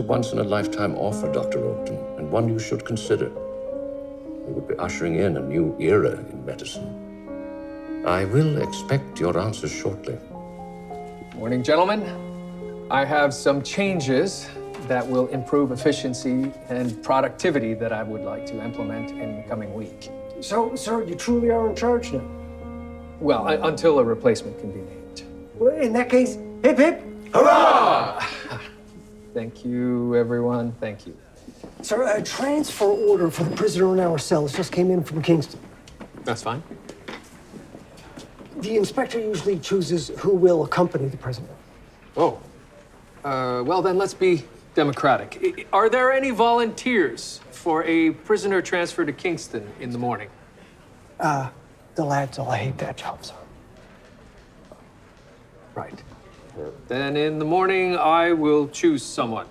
once-in-a-lifetime offer, Dr. Ogden, and one you should consider. You would be ushering in a new era in medicine. I will expect your answers shortly. Morning, gentlemen. I have some changes that will improve efficiency and productivity that I would like to implement in the coming week. So, sir, you truly are in charge now? Well, until a replacement can be named. Well, in that case, hip hip! Hurrah! Thank you, everyone. Thank you. Sir, a transfer order for the prisoner in our cells just came in from Kingston. That's fine. The inspector usually chooses who will accompany the prisoner. Oh. Well, then let's be democratic. Are there any volunteers for a prisoner transfer to Kingston in the morning? The lads all hate that job, sir. Right. Then in the morning, I will choose someone.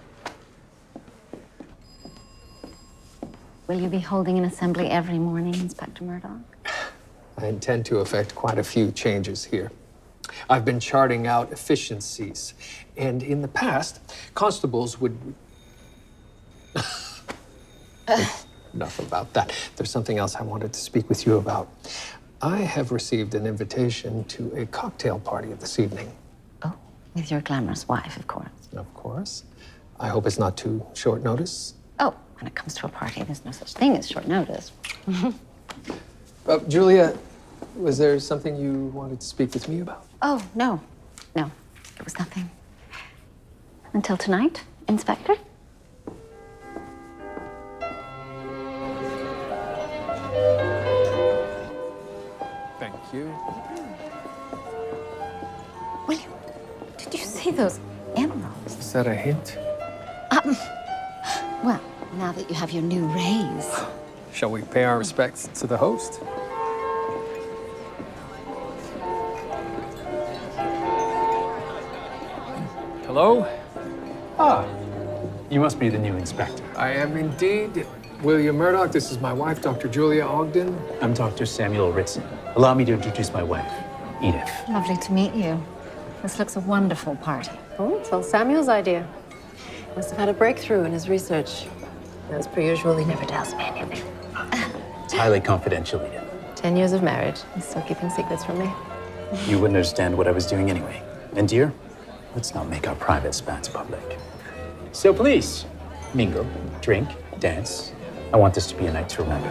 Will you be holding an assembly every morning, Inspector Murdoch? I intend to effect quite a few changes here. I've been charting out efficiencies, and in the past, constables would... Enough about that. There's something else I wanted to speak with you about. I have received an invitation to a cocktail party this evening. Oh, with your glamorous wife, of course. Of course. I hope it's not too short notice. Oh, when it comes to a party, there's no such thing as short notice. Julia, was there something you wanted to speak with me about? Oh, no. No, it was nothing. Until tonight, Inspector? Thank you. William, did you see those emeralds? Is that a hint? Well, now that you have your new raise. Shall we pay our respects to the host? Hello? Ah, you must be the new inspector. I am indeed William Murdoch. This is my wife, Dr. Julia Ogden. I'm Dr. Samuel Ritson. Allow me to introduce my wife, Edith. Lovely to meet you. This looks a wonderful party. Oh, it's all Samuel's idea. Must have had a breakthrough in his research. As per usual, he never tells me anything. It's highly confidential, Edith. 10 years of marriage. He's still keeping secrets from me. You wouldn't understand what I was doing anyway. And dear, let's not make our private spats public. So please, mingle, drink, dance. I want this to be a night to remember.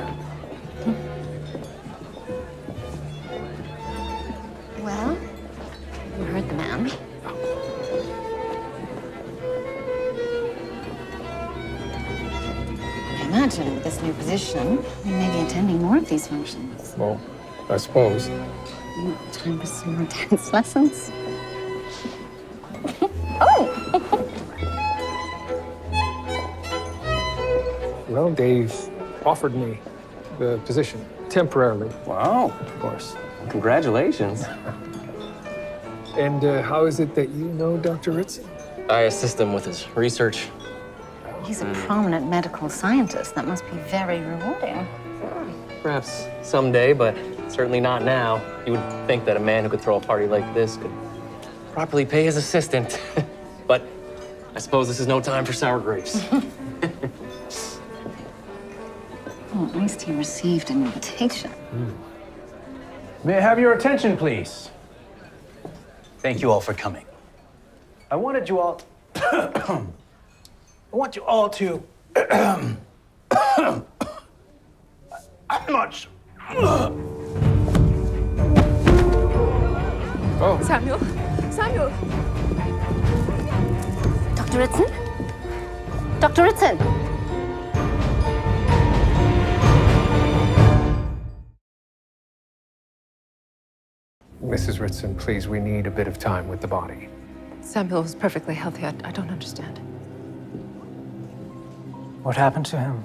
Well, you heard the man. I imagine with this new position, we may be attending more of these functions. Well, I suppose. Time for some more dance lessons. Oh! Well, they've offered me the position temporarily, Wow, of course. congratulations. And how is it that you know Dr. Ritson? I assist him with his research. He's a prominent medical scientist. That must be very rewarding. Perhaps someday, but certainly not now. You would think that a man who could throw a party like this could properly pay his assistant. But I suppose this is no time for sour grapes. Well, at least he received an invitation. May I have your attention, please? Thank you all for coming. I wanted you all... I want you all to... I'm not... Oh. Samuel! Samuel! Dr. Ritson? Dr. Ritson! Mrs. Ritson, please, we need a bit of time with the body. Samuel was perfectly healthy. I don't understand. What happened to him?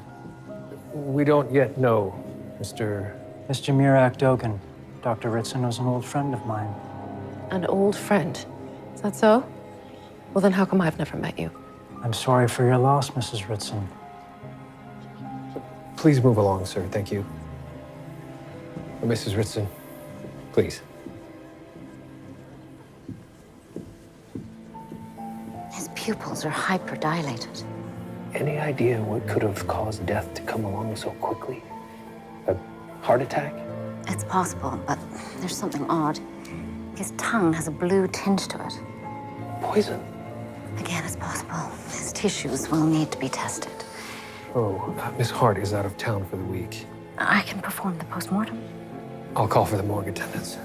We don't yet know, Mr. Mr. Murdoch Dogan. Dr. Ritson was an old friend of mine. An old friend. Is that so? Well, then how come I've never met you? I'm sorry for your loss, Mrs. Ritson. Please move along, sir. Thank you. Mrs. Ritson, please. His pupils are hyperdilated. Any idea what could have caused death to come along so quickly? A heart attack? It's possible, but there's something odd. His tongue has a blue tinge to it. Poison? Again, it's possible. His tissues will need to be tested. Oh, Miss Hart is out of town for the week. I can perform the postmortem. I'll call for the morgue attendants.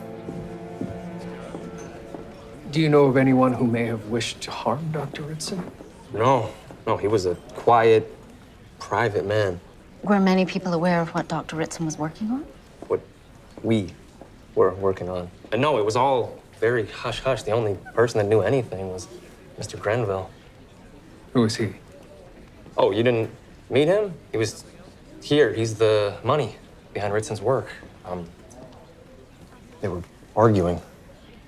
Do you know of anyone who may have wished to harm Dr. Ritson? No, he was a quiet, private man. Were many people aware of what Dr. Ritson was working on? What we were working on. And no, it was all very hush-hush. The only person that knew anything was Mr. Grenville. Who is he? Oh, you didn't meet him? He was here. He's the money behind Ritson's work. They were arguing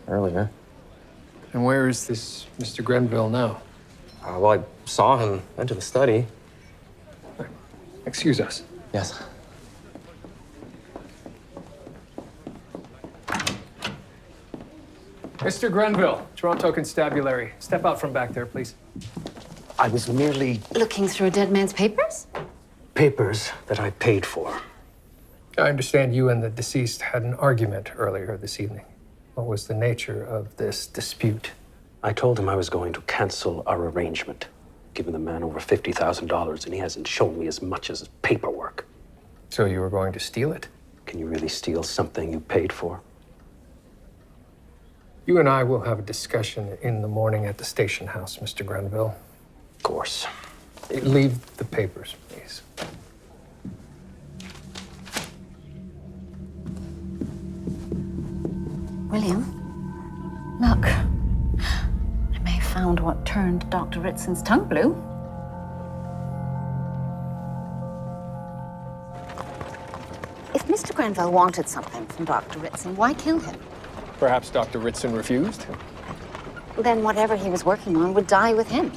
earlier. And where is this Mr. Grenville now? Well, I saw him enter the study. Excuse us. Yes. Mr. Grenville, Toronto Constabulary. Step out from back there, please. I was merely Looking through a dead man's papers? papers that I paid for. I understand you and the deceased had an argument earlier this evening. What was the nature of this dispute? I told him I was going to cancel our arrangement, giving the man over $50,000, and he hasn't shown me as much as his paperwork. So you were going to steal it? Can you really steal something you paid for? You and I will have a discussion in the morning at the station house, Mr. Grenville. Of course. Leave the papers, please. William, look. I may have found what turned Dr. Ritson's tongue blue. If Mr. Grenville wanted something from Dr. Ritson, why kill him? Perhaps Dr. Ritson refused? Then whatever he was working on would die with him.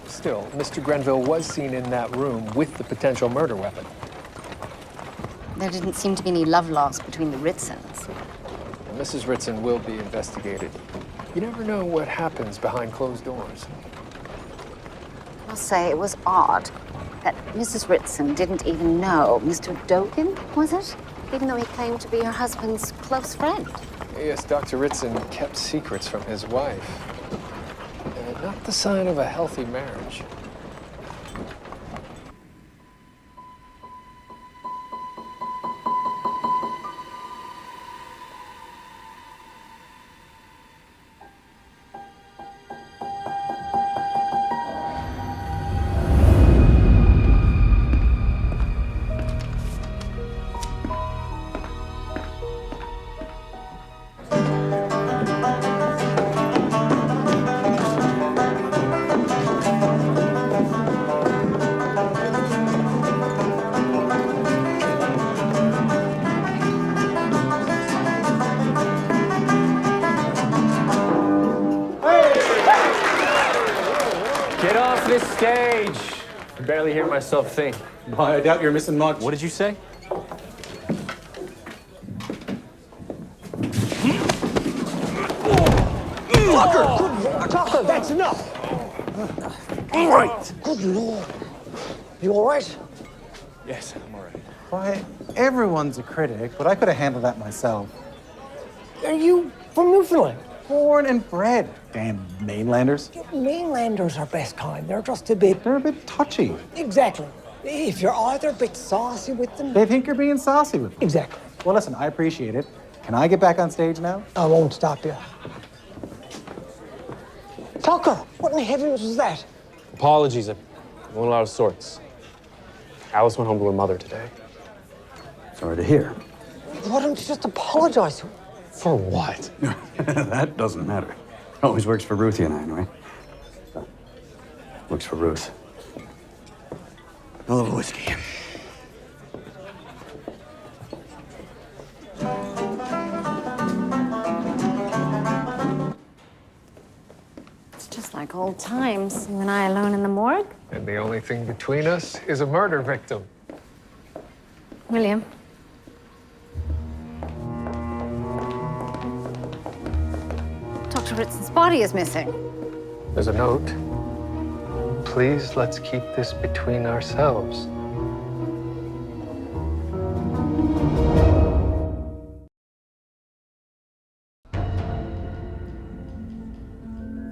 Still, Mr. Grenville was seen in that room with the potential murder weapon. There didn't seem to be any love lost between the Ritsons. And Mrs. Ritson will be investigated. You never know what happens behind closed doors. I'll say it was odd that Mrs. Ritson didn't even know Mr. Dogan, was it? Even though he claimed to be her husband's close friend. Yes, Dr. Ritson kept secrets from his wife. Not the sign of a healthy marriage. Get off this stage! I can barely hear myself think. Why, I doubt you're missing much. What did you say? Tucker, that's enough! All right. Good Lord. You all right? Yes, I'm all right. Why, everyone's a critic, but I could have handled that myself. Are you from Newfoundland? Born and bred. Damn mainlanders. Mainlanders are best kind. They're just a bit... They're a bit touchy. Exactly. If you're either a bit saucy with them... They think you're being saucy with them. Exactly. Well, listen, I appreciate it. Can I get back on stage now? I won't stop you. Tucker, what in the heavens was that? Apologies, I'm a little out of sorts. Alice went home to her mother today. Sorry to hear. Why don't you just apologize to her? For what? That doesn't matter. Always works for Ruthie and I, anyway. Works for Ruth. A little whiskey. It's just like old times, you and I alone in the morgue. And the only thing between us is a murder victim. William. Dr. Ritson's body is missing. There's a note. please, let's keep this between ourselves.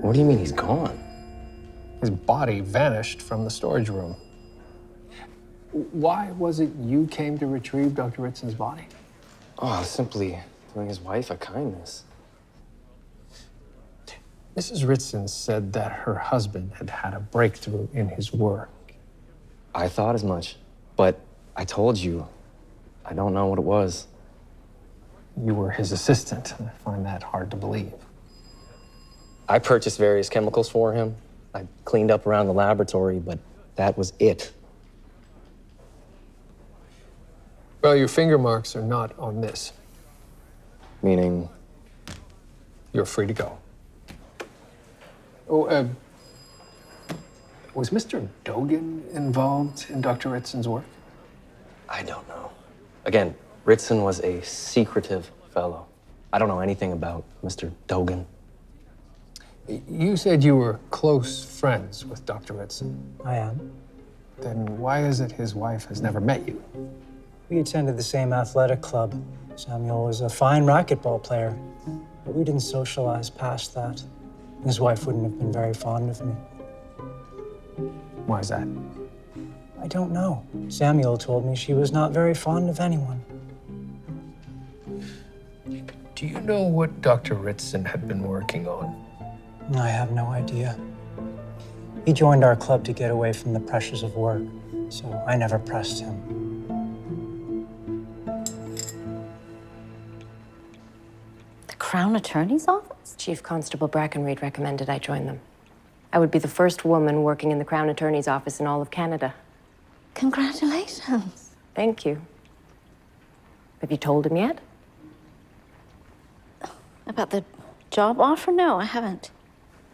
What do you mean he's gone? His body vanished from the storage room. Why was it you came to retrieve Dr. Ritson's body? Oh, I was simply doing his wife a kindness. Mrs. Ritson said that her husband had had a breakthrough in his work. I thought as much, but I told you, I don't know what it was. You were his assistant. I find that hard to believe. I purchased various chemicals for him. I cleaned up around the laboratory, but that was it. Well, your finger marks are not on this. Meaning? You're free to go. Oh, was Mr. Dogan involved in Dr. Ritson's work? I don't know. Again, Ritson was a secretive fellow. I don't know anything about Mr. Dogan. You said you were close friends with Dr. Ritson. I am. Then why is it his wife has never met you? We attended the same athletic club. Samuel was a fine racquetball player, but we didn't socialize past that. His wife wouldn't have been very fond of me. Why is that? I don't know. Samuel told me she was not very fond of anyone. Do you know what Dr. Ritson had been working on? I have no idea. He joined our club to get away from the pressures of work, so I never pressed him. The Crown Attorney's office? Chief Constable Brackenreid recommended I join them. I would be the first woman working in the Crown Attorney's office in all of Canada. Congratulations. Thank you. Have you told him yet? About the job offer? No, I haven't.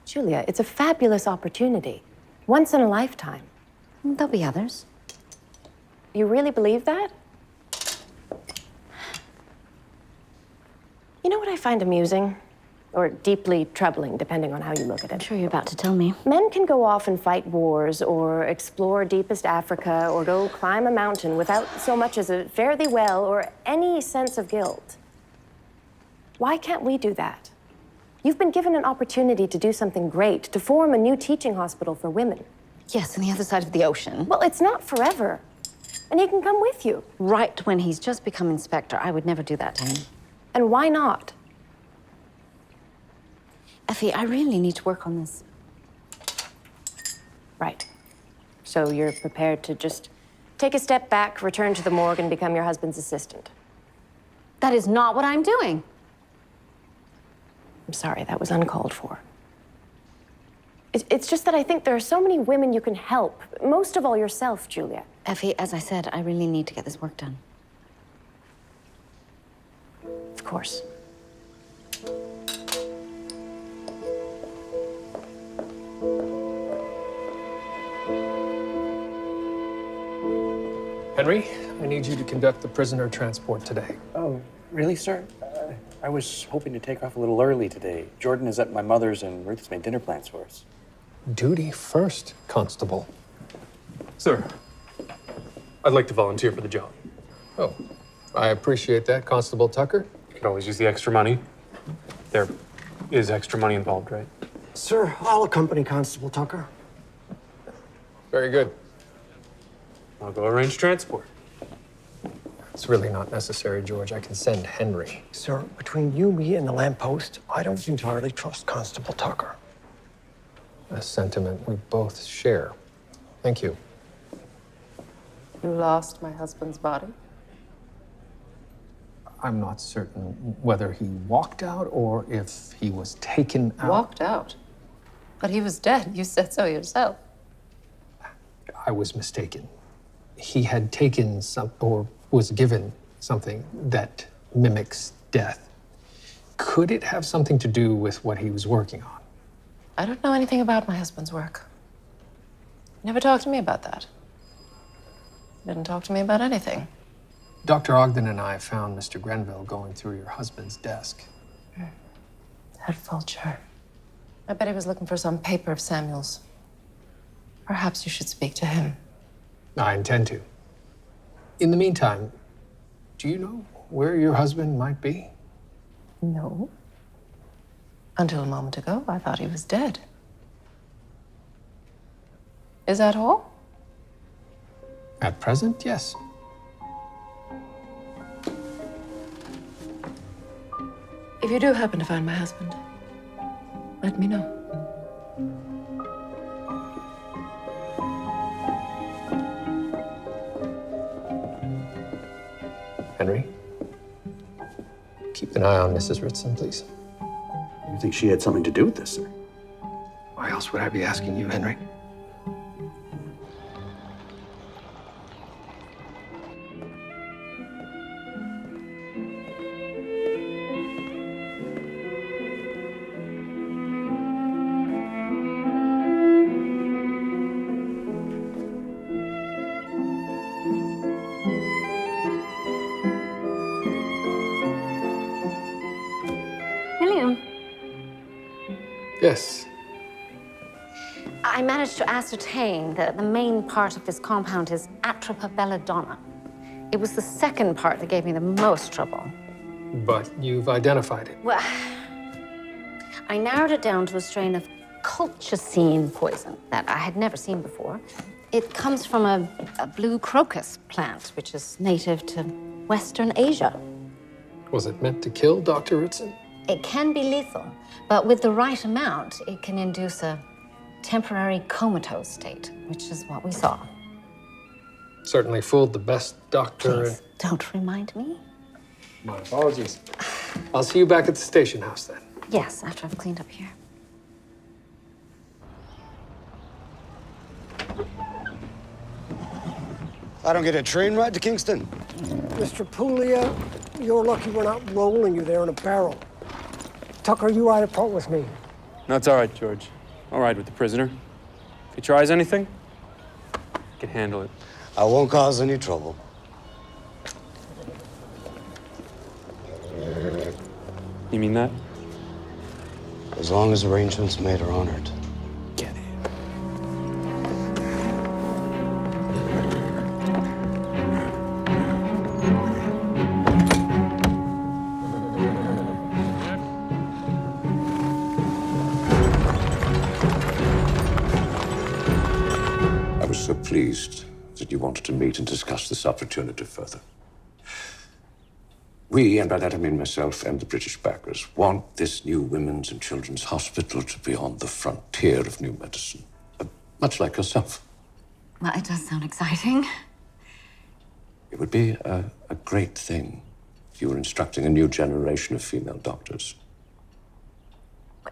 Julia, it's a fabulous opportunity. Once in a lifetime. There'll be others. You really believe that? You know what I find amusing? Or deeply troubling, depending on how you look at it. I'm sure you're about to tell me. Men can go off and fight wars, or explore deepest Africa, or go climb a mountain without so much as a fare thee well or any sense of guilt. Why can't we do that? You've been given an opportunity to do something great, to form a new teaching hospital for women. Yes, on the other side of the ocean. Well, it's not forever. And he can come with you. Right when he's just become inspector. I would never do that to him. And why not? Effie, I really need to work on this. Right. So you're prepared to just take a step back, return to the morgue, and become your husband's assistant. That is not what I'm doing. I'm sorry, that was uncalled for. It's just that I think there are so many women you can help. Most of all yourself, Julia. Effie, as I said, I really need to get this work done. Of course. Henry, I need you to conduct the prisoner transport today. Oh, really, sir? I was hoping to take off a little early today. Jordan is at my mother's and Ruth's made dinner plans for us. Duty first, Constable. Sir, I'd like to volunteer for the job. Oh, I appreciate that, Constable Tucker. You could always use the extra money. There is extra money involved, right? Sir, I'll accompany Constable Tucker. Very good. I'll go arrange transport. It's really not necessary, George. I can send Henry. Sir, between you, me, and the lamppost, I don't entirely trust Constable Tucker. A sentiment we both share. Thank you. You lost my husband's body? I'm not certain whether he walked out or if he was taken out. Walked out? But he was dead. You said so yourself. I was mistaken. He had taken or was given something that mimics death. Could it have something to do with what he was working on? I don't know anything about my husband's work. Never talked to me about that. Didn't talk to me about anything. Dr. Ogden and I found Mr. Grenville going through your husband's desk. That vulture. I bet he was looking for some paper of Samuel's. Perhaps you should speak to him. I intend to. In the meantime, do you know where your husband might be? No. Until a moment ago, I thought he was dead. Is that all? At present, yes. If you do happen to find my husband, let me know. Henry, keep an eye on Mrs. Ritson, please. You think she had something to do with this, sir? Why else would I be asking you, Henry? William, Yes. I managed to ascertain that the main part of this compound is Atropa belladonna. It was the second part that gave me the most trouble. But you've identified it. Well, I narrowed it down to a strain of colchicine poison that I had never seen before. It comes from a blue crocus plant, which is native to Western Asia. Was it meant to kill Dr. Ritson? It can be lethal, but with the right amount, it can induce a temporary comatose state, which is what we saw. Certainly fooled the best doctor. Please, don't remind me. My apologies. I'll see you back at the station house then. Yes, after I've cleaned up here. I don't get a train ride to Kingston. Mr. Puglia, you're lucky we're not rolling you there in a barrel. Tucker, you ride apart with me. No, it's all right, George. I'll ride with the prisoner. If he tries anything, I can handle it. I won't cause any trouble. You mean that? As long as arrangements made are honored. Get it. I was so pleased that you wanted to meet and discuss this opportunity further. We, and by that I mean myself and the British backers, want this new women's and children's hospital to be on the frontier of new medicine, much like yourself. Well, it does sound exciting. It would be a great thing if you were instructing a new generation of female doctors.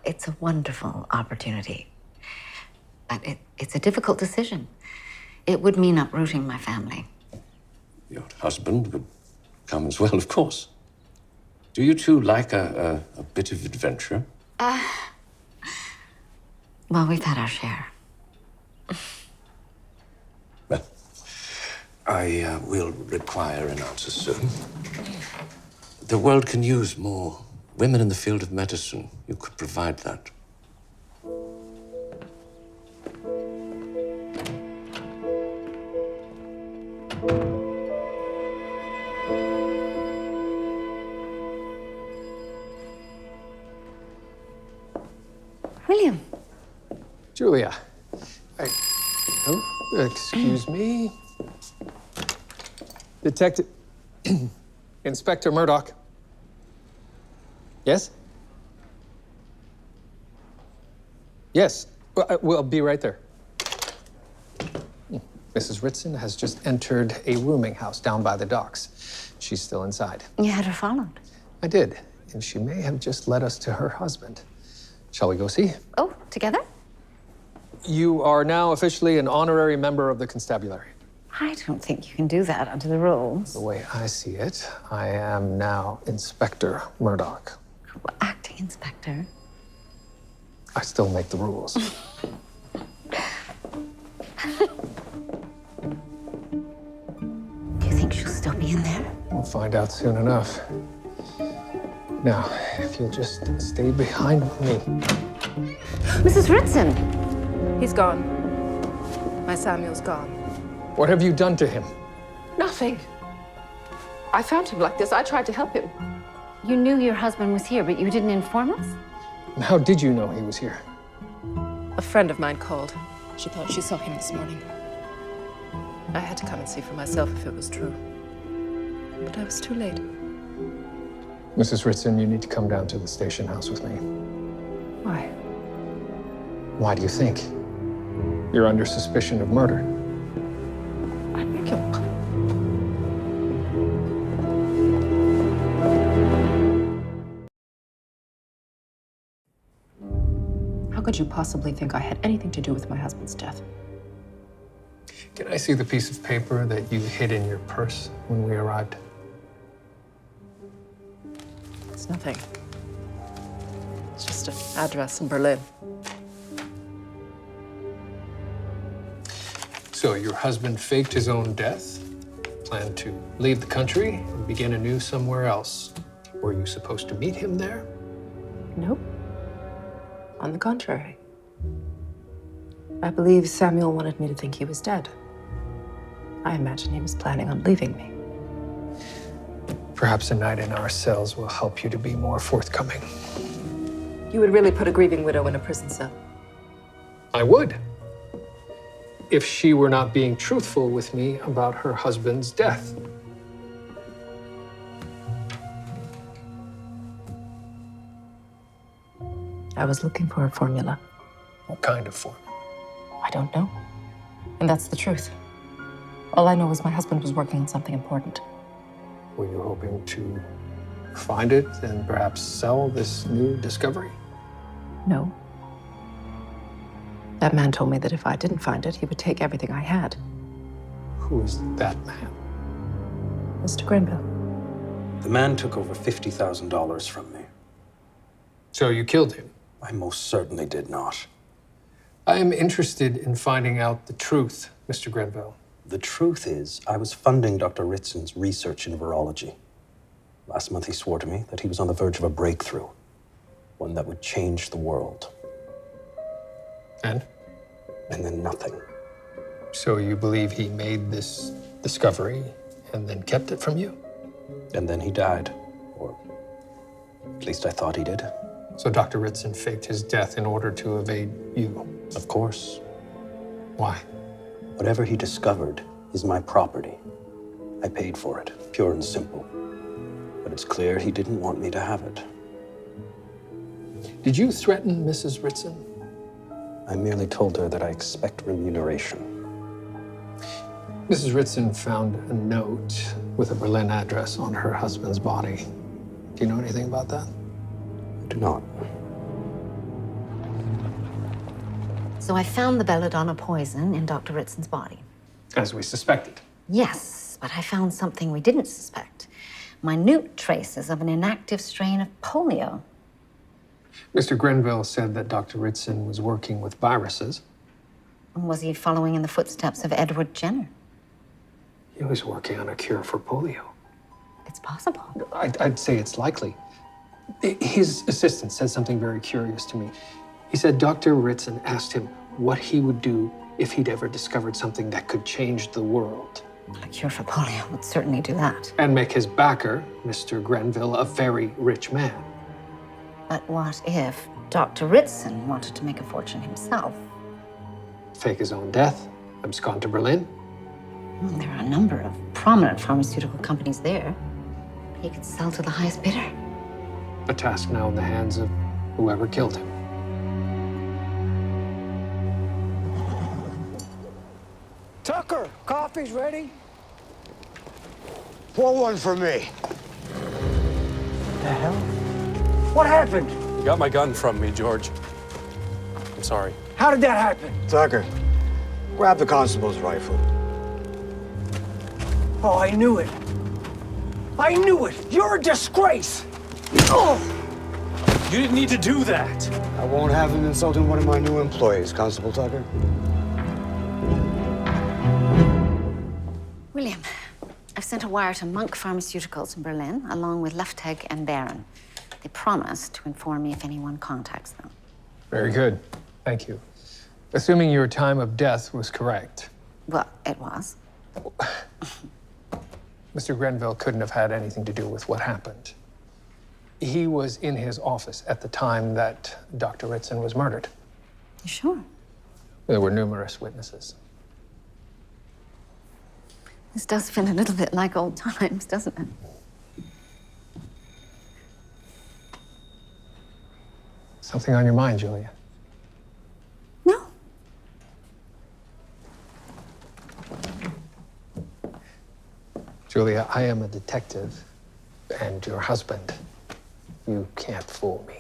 It's a wonderful opportunity. But it's a difficult decision. It would mean uprooting my family. Your husband would come as well, of course. Do you two like a bit of adventure? Well, we've had our share. Well, I will require an answer soon. The world can use more women in the field of medicine. You could provide that. William. Julia. Oh, excuse me. Detective... Inspector Murdoch. Yes? Yes. We'll be right there. Mrs. Ritson has just entered a rooming house down by the docks. She's still inside. You had her followed. I did, and she may have just led us to her husband. Shall we go see? Oh, together? You are now officially an honorary member of the constabulary. I don't think you can do that under the rules. The way I see it, I am now Inspector Murdoch. Well, acting inspector. I still make the rules. Do you think she'll still be in there? We'll find out soon enough. Now, if you'll just stay behind me. Mrs. Ritson! He's gone. My Samuel's gone. What have you done to him? Nothing. I found him like this. I tried to help him. You knew your husband was here, but you didn't inform us? And how did you know he was here? A friend of mine called. She thought she saw him this morning. I had to come and see for myself if it was true. But I was too late. Mrs. Ritson, you need to come down to the station house with me. Why? Why do you think? You're under suspicion of murder. I beg your pardon. How could you possibly think I had anything to do with my husband's death? Can I see the piece of paper that you hid in your purse when we arrived? It's nothing. It's just an address in Berlin. So your husband faked his own death, planned to leave the country and begin anew somewhere else. Were you supposed to meet him there? Nope. On the contrary. I believe Samuel wanted me to think he was dead. I imagine he was planning on leaving me. Perhaps a night in our cells will help you to be more forthcoming. You would really put a grieving widow in a prison cell? I would. If she were not being truthful with me about her husband's death. I was looking for a formula. What kind of formula? I don't know. And that's the truth. All I know is my husband was working on something important. Were you hoping to find it and perhaps sell this new discovery? No. That man told me that if I didn't find it, he would take everything I had. Who is that man? Mr. Grenville. The man took over $50,000 from me. So you killed him? I most certainly did not. I am interested in finding out the truth, Mr. Grenville. The truth is, I was funding Dr. Ritson's research in virology. Last month, he swore to me that he was on the verge of a breakthrough, one that would change the world. And? And then nothing. So you believe he made this discovery and then kept it from you? And then he died. Or at least I thought he did. So Dr. Ritson faked his death in order to evade you? Of course. Why? Whatever he discovered is my property. I paid for it, pure and simple. But it's clear he didn't want me to have it. Did you threaten Mrs. Ritson? I merely told her that I expect remuneration. Mrs. Ritson found a note with a Berlin address on her husband's body. Do you know anything about that? I do not. So I found the belladonna poison in Dr. Ritson's body. As we suspected. Yes, but I found something we didn't suspect. Minute traces of an inactive strain of polio. Mr. Grenville said that Dr. Ritson was working with viruses. Was he following in the footsteps of Edward Jenner? He was working on a cure for polio. It's possible. I'd say it's likely. His assistant said something very curious to me. He said Dr. Ritson asked him what he would do if he'd ever discovered something that could change the world. A cure for polio would certainly do that. And make his backer, Mr. Grenville, a very rich man. But what if Dr. Ritson wanted to make a fortune himself? Fake his own death, abscond to Berlin? Well, there are a number of prominent pharmaceutical companies there. He could sell to the highest bidder. A task now in the hands of whoever killed him. Tucker, coffee's ready. Pour one for me. The hell? What happened? You got my gun from me, George. I'm sorry. How did that happen? Tucker, grab the constable's rifle. Oh, I knew it. I knew it. You're a disgrace. Oh! You didn't need to do that. I won't have him insulting one of my new employees, Constable Tucker. William, I've sent a wire to Monk Pharmaceuticals in Berlin, along with Lufteg and Baron. They promised to inform me if anyone contacts them. Very good. Thank you. Assuming your time of death was correct, Well, it was. Mr. Grenville couldn't have had anything to do with what happened. He was in his office at the time that Dr. Ritson was murdered. You sure? There were numerous witnesses. This does feel a little bit like old times, doesn't it? Something on your mind, Julia? No. Julia, I am a detective and your husband. You can't fool me.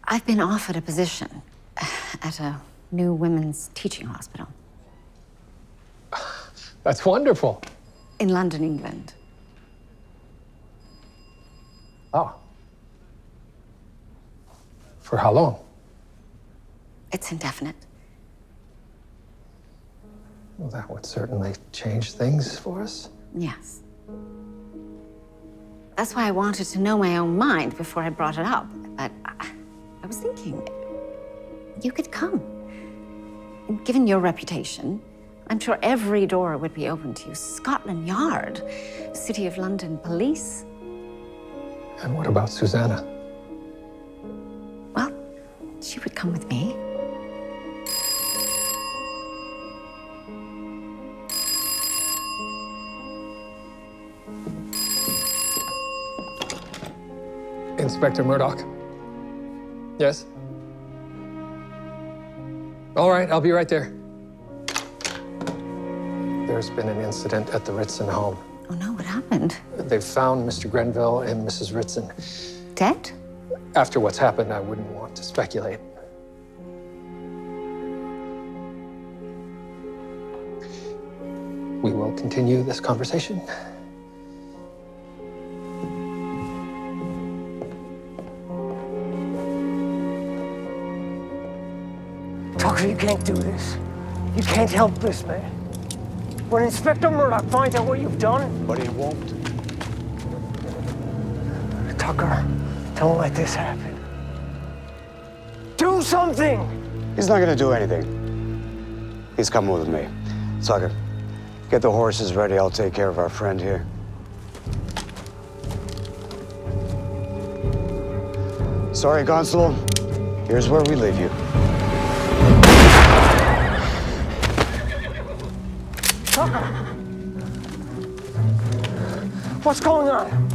I've been offered a position at a new women's teaching hospital That's wonderful. in London, England. Oh. For how long? It's indefinite. Well, that would certainly change things for us. Yes. That's why I wanted to know my own mind before I brought it up. But I was thinking, you could come. And given your reputation, I'm sure every door would be open to you. Scotland Yard, City of London Police. And what about Susanna? Well, she would come with me. Inspector Murdoch? Yes? All right, I'll be right there. There's been an incident at the Ritson home. Oh no, what happened? They've found Mr. Grenville and Mrs. Ritson. Dead? After what's happened, I wouldn't want to speculate. We will continue this conversation. Tucker, you can't do this. You can't help this, man. When Inspector Murdoch finds out what you've done... But he won't. Tucker, don't let this happen. Do something! He's not gonna do anything. He's coming with me. Tucker, get the horses ready. I'll take care of our friend here. Sorry, Constable. Here's where we leave you. Tucker! What's going on?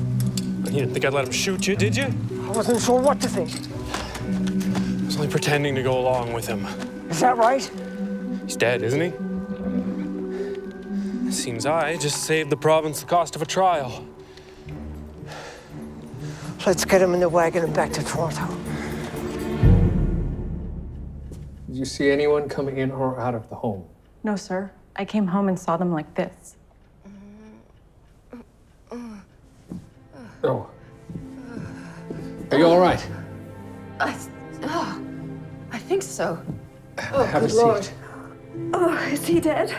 You didn't think I'd let him shoot you, did you? I wasn't sure what to think. I was only pretending to go along with him. Is that right? He's dead, isn't he? Seems I just saved the province the cost of a trial. Let's get him in the wagon and back to Toronto. Did you see anyone coming in or out of the home? No, sir. I came home and saw them like this. Oh. Are you all right? I think so. Oh, have good a Lord. seat. Oh, is he dead?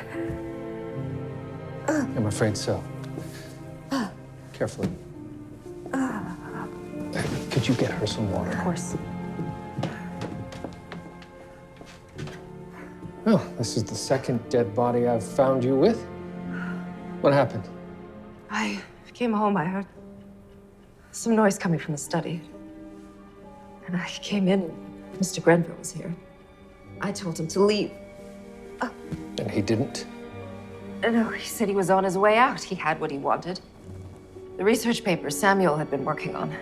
I'm afraid so. Carefully. Could you get her some water? Of course. Oh, this is the second dead body I've found you with. What happened? I came home. I heard some noise coming from the study. And I came in, and Mr. Grenville was here. I told him to leave. And he didn't? No, he said he was on his way out. He had what he wanted. The research paper Samuel had been working on.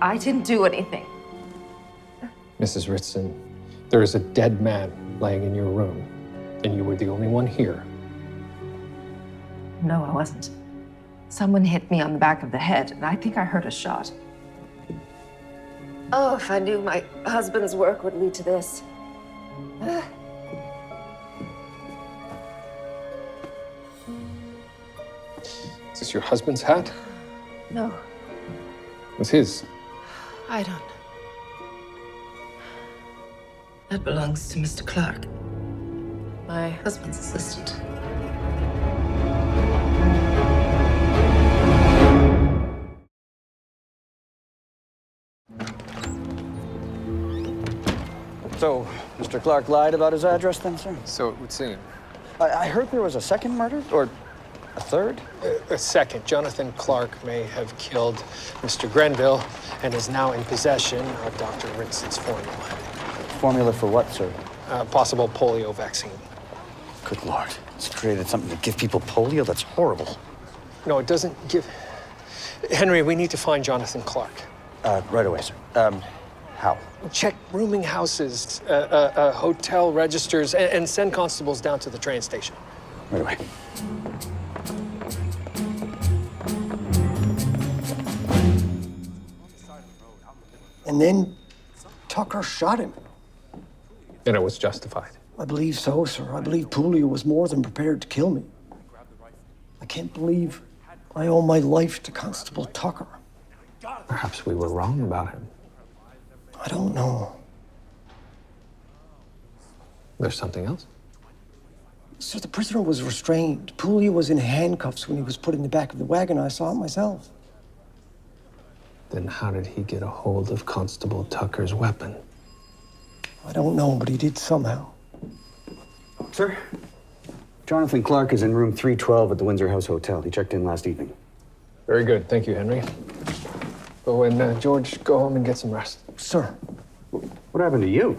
I didn't do anything. Mrs. Ritson, there is a dead man laying in your room, and you were the only one here. No, I wasn't. Someone hit me on the back of the head, and I think I heard a shot. Oh, if I knew my husband's work would lead to this. Is this your husband's hat? No, It's his. I don't. That belongs to Mr. Clark, my husband's assistant. So, Mr. Clark lied about his address then, sir? So it would seem. I heard there was a second murder, or a third? A second. Jonathan Clark may have killed Mr. Grenville and is now in possession of Dr. Ritson's formula. Formula for what, sir? Possible polio vaccine. Good Lord. It's created something to give people polio? That's horrible. No, it doesn't give... Henry, we need to find Jonathan Clark. Right away, sir. How? Check rooming houses, hotel registers, and send constables down to the train station. Right away. And then Tucker shot him. And it was justified. I believe so, sir. I believe Puglia was more than prepared to kill me. I can't believe I owe my life to Constable Tucker. Perhaps we were wrong about him. I don't know. There's something else? Sir, the prisoner was restrained. Puglia was in handcuffs when he was put in the back of the wagon. I saw it myself. Then how did he get a hold of Constable Tucker's weapon? I don't know, but he did somehow. Sir? Jonathan Clark is in room 312 at the Windsor House Hotel. He checked in last evening. Very good. Thank you, Henry. Oh, and George, go home and get some rest. Sir. What happened to you?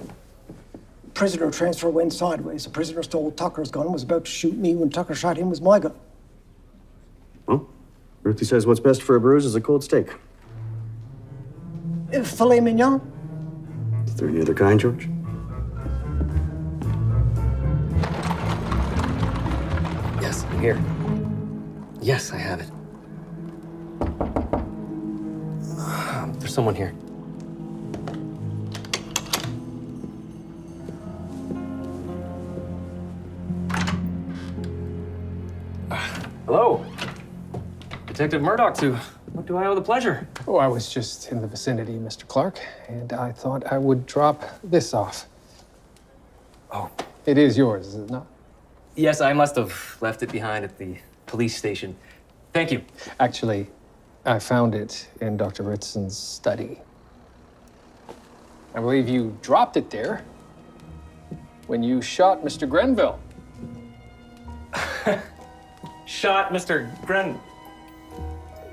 Prisoner transfer went sideways. The prisoner stole Tucker's gun and was about to shoot me when Tucker shot him with my gun. Well, Ruthie says what's best for a bruise is a cold steak. Filet mignon? Is there any other kind, George? Yes, I'm here. Yes, I have it. There's someone here. Hello. Detective Murdoch, to what do I owe the pleasure? Oh, I was just in the vicinity, Mr. Clark, and I thought I would drop this off. Oh. It is yours, is it not? Yes, I must have left it behind at the police station. Thank you. Actually, I found it in Dr. Ritson's study. I believe you dropped it there when you shot Mr. Grenville. Shot Mr.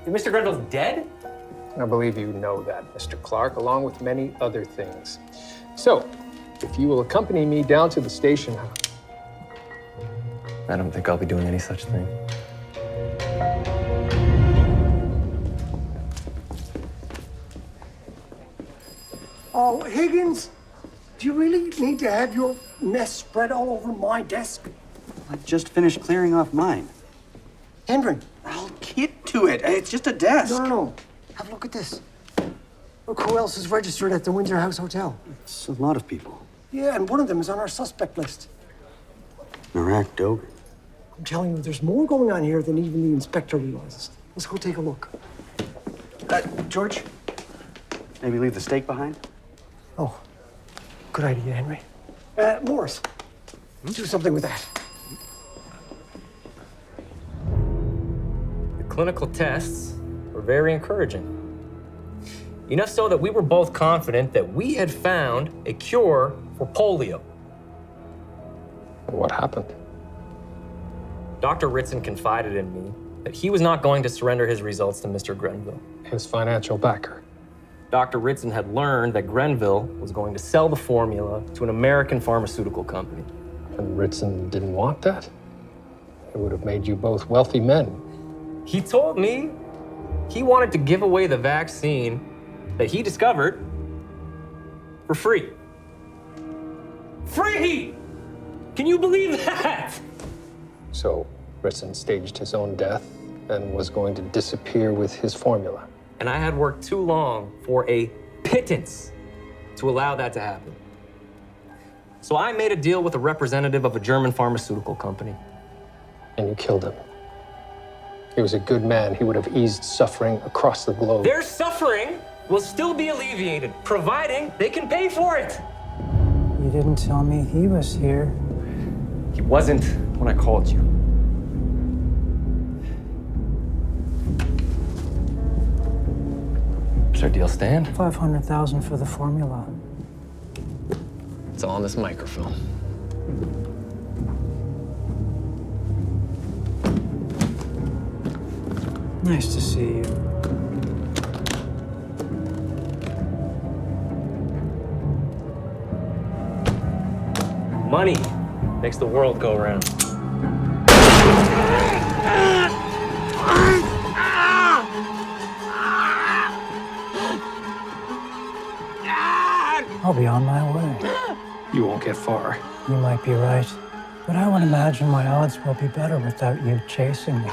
Mr. Grenville's dead? I believe you know that, Mr. Clark, along with many other things. So, if you will accompany me down to the station... I don't think I'll be doing any such thing. Oh, Higgins, do you really need to have your mess spread all over my desk? I just finished clearing off mine. Henry. I'll get to it. It's just a desk. No. Have a look at this. Look who else is registered at the Windsor House Hotel. It's a lot of people. Yeah, and one of them is on our suspect list. Iraq, Ogden. I'm telling you, there's more going on here than even the inspector realizes. Let's go take a look. George? Maybe leave the steak behind? Oh, good idea, Henry. Morris, do something with that. The clinical tests were very encouraging. Enough so that we were both confident that we had found a cure for polio. What happened? Dr. Ritson confided in me that he was not going to surrender his results to Mr. Grenville. His financial backer. Dr. Ritson had learned that Grenville was going to sell the formula to an American pharmaceutical company. And Ritson didn't want that? It would have made you both wealthy men. He told me he wanted to give away the vaccine that he discovered for free. Free! Can you believe that? So Ritson staged his own death and was going to disappear with his formula. And I had worked too long for a pittance to allow that to happen. So I made a deal with a representative of a German pharmaceutical company. And you killed him. He was a good man. He would have eased suffering across the globe. Their suffering will still be alleviated, providing they can pay for it. You didn't tell me he was here. He wasn't when I called you. Does our deal stand? $500,000 for the formula. It's all on this microfilm. Nice to see you. Money makes the world go round. I'll be on my way. You won't get far. You might be right, but I would imagine my odds will be better without you chasing me.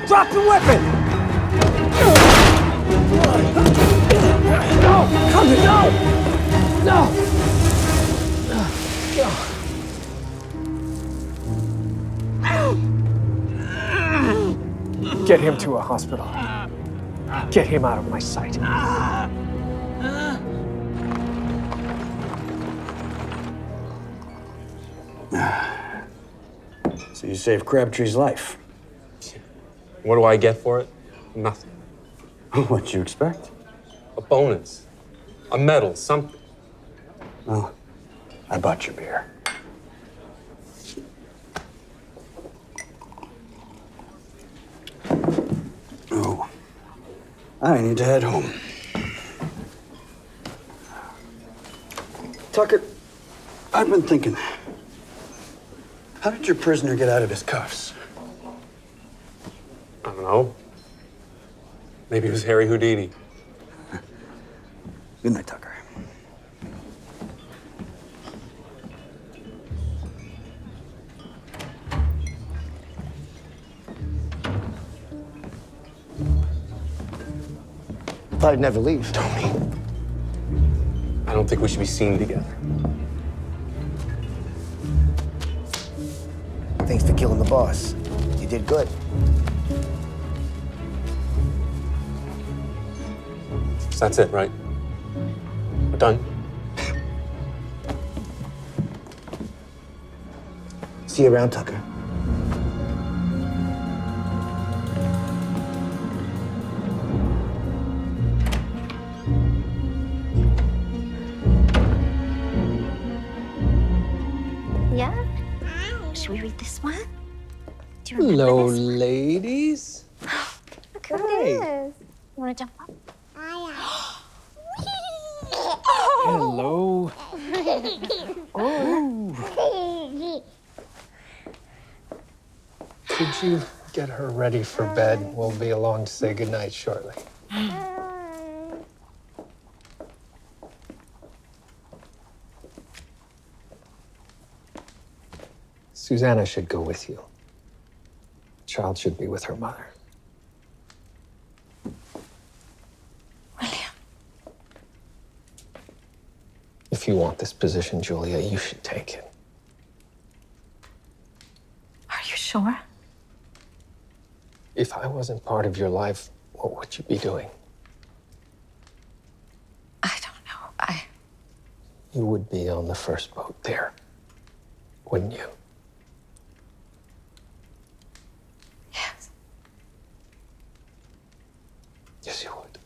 Drop the weapon! No! Come here! No! No! Get him to a hospital. Get him out of my sight. So you saved Crabtree's life. What do I get for it? Nothing. What'd you expect? A bonus. A medal, something. Well, I bought your beer. Oh, I need to head home. Tucker, I've been thinking, how did your prisoner get out of his cuffs? I don't know. Maybe it was Harry Houdini. Good night, Tucker. Thought I'd never leave. Tony, I don't think we should be seen together. Thanks for killing the boss. You did good. So that's it, right? We're done. See you around, Tucker. Yeah? Should we read this one? Do you remember Hello, this one? ladies. Look who it is. You want to jump up? Hello. Oh. Could you get her ready for bed? We'll be along to say goodnight shortly. Susanna should go with you. The child should be with her mother. William. If you want this position, Julia, you should take it. Are you sure? If I wasn't part of your life, what would you be doing? I don't know. You would be on the first boat there, wouldn't you? Yes. Yes, you would.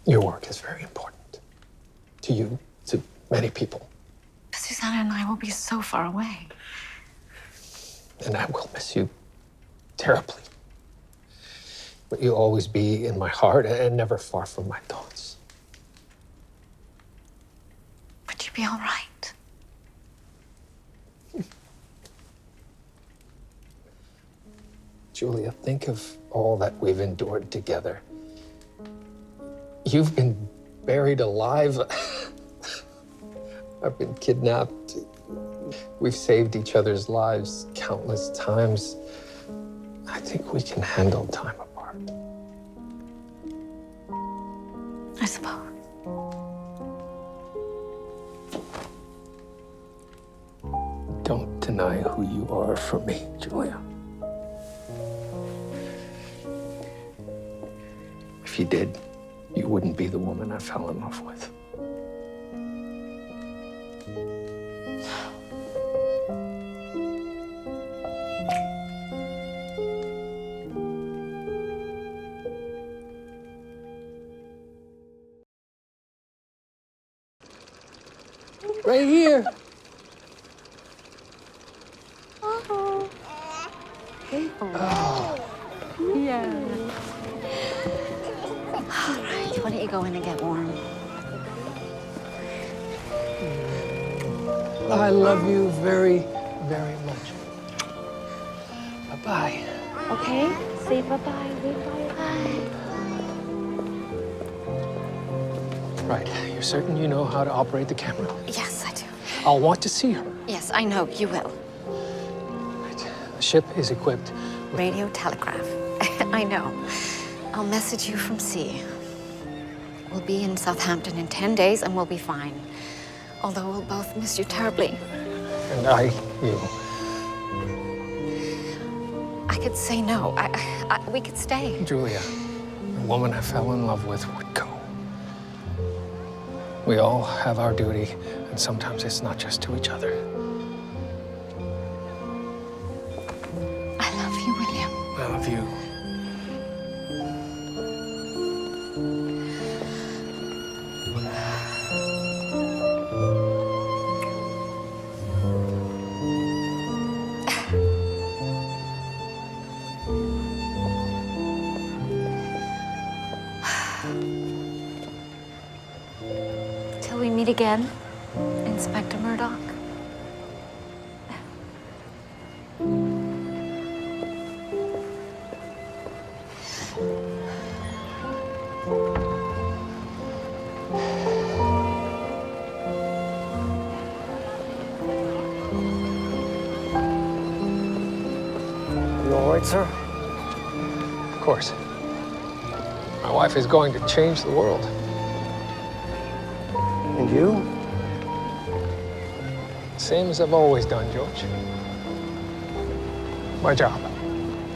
Your work is very important. To you, to many people. Susanna and I will be so far away. And I will miss you terribly. But you'll always be in my heart and never far from my thoughts. Would you be all right? Julia, think of all that we've endured together. You've been buried alive. I've been kidnapped. We've saved each other's lives countless times. I think we can handle time apart. I suppose. Don't deny who you are for me, Julia. If you did, you wouldn't be the woman I fell in love with. Right here. Oh. Yeah. All right, why don't you go in and get warm? I love you very, very much. Bye-bye. Okay, say bye-bye. Bye-bye. Right, you're certain you know how to operate the camera? Yes, I do. I'll want to see her. Yes, I know, you will. The ship is equipped with Radio telegraph. I know. I'll message you from sea. We'll be in Southampton in 10 days and we'll be fine. Although we'll both miss you terribly. And I, you. I could say no. We could stay. Julia, the woman I fell in love with would go. We all have our duty, and sometimes it's not just to each other. I love you, William. I love you. Till we meet again, Inspector Murdoch. You all right, sir? Of course. My wife is going to change the world. And you? Same as I've always done, George. My job.